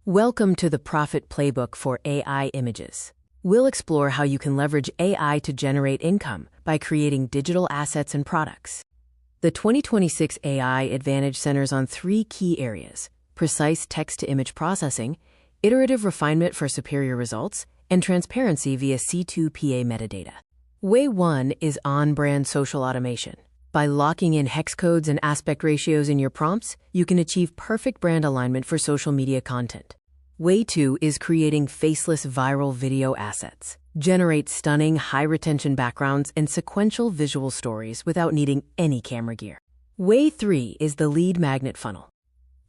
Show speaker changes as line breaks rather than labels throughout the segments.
Welcome to the Profit Playbook for AI Images. We'll explore how you can leverage AI to generate income by creating digital assets and products. The 2026 AI advantage centers on three key areas: precise text-to-image processing, iterative refinement for superior results, and transparency via C2PA metadata. Way 1 is on-brand social automation. By locking in hex codes and aspect ratios in your prompts, you can achieve perfect brand alignment for social media content. Way 2 is creating faceless viral video assets. Generate stunning, high-retention backgrounds and sequential visual stories without needing any camera gear. Way 3 is the lead magnet funnel.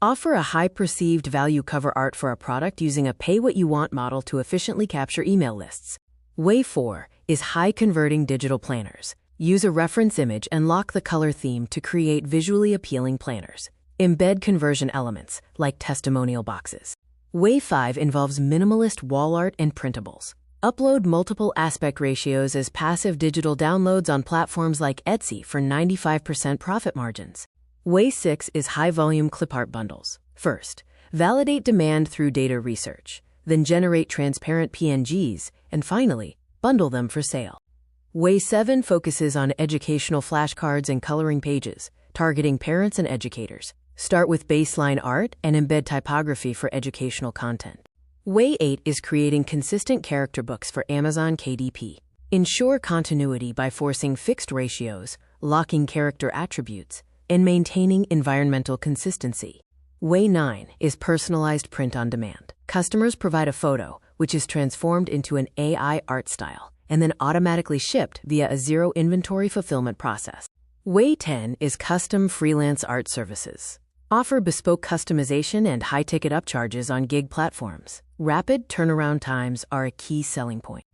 Offer a high perceived value cover art for a product using a pay-what-you-want model to efficiently capture email lists. Way 4 is high-converting digital planners. Use a reference image and lock the color theme to create visually appealing planners. Embed conversion elements, like testimonial boxes. Way 5 involves minimalist wall art and printables. Upload multiple aspect ratios as passive digital downloads on platforms like Etsy for 95% profit margins. Way 6 is high-volume clip art bundles. First, validate demand through data research. Then generate transparent PNGs, and finally, bundle them for sale. Way 7 focuses on educational flashcards and coloring pages, targeting parents and educators. Start with baseline art and embed typography for educational content. Way 8 is creating consistent character books for Amazon KDP. Ensure continuity by forcing fixed ratios, locking character attributes, and maintaining environmental consistency. Way 9 is personalized print on demand. Customers provide a photo, which is transformed into an AI art style, and then automatically shipped via a zero-inventory fulfillment process. Way 10 is custom freelance art services. Offer bespoke customization and high-ticket upcharges on gig platforms. Rapid turnaround times are a key selling point.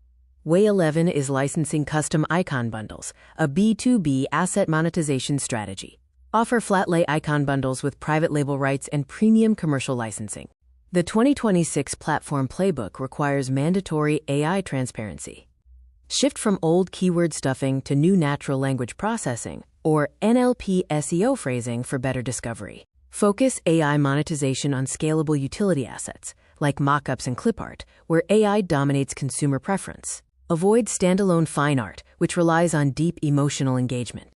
Way 11 is licensing custom icon bundles, a B2B asset monetization strategy. Offer flat-lay icon bundles with private label rights and premium commercial licensing. The 2026 Platform Playbook requires mandatory AI transparency. Shift from old keyword stuffing to new natural language processing, or NLP SEO phrasing for better discovery. Focus AI monetization on scalable utility assets, like mockups and clip art, where AI dominates consumer preference. Avoid standalone fine art, which relies on deep emotional engagement.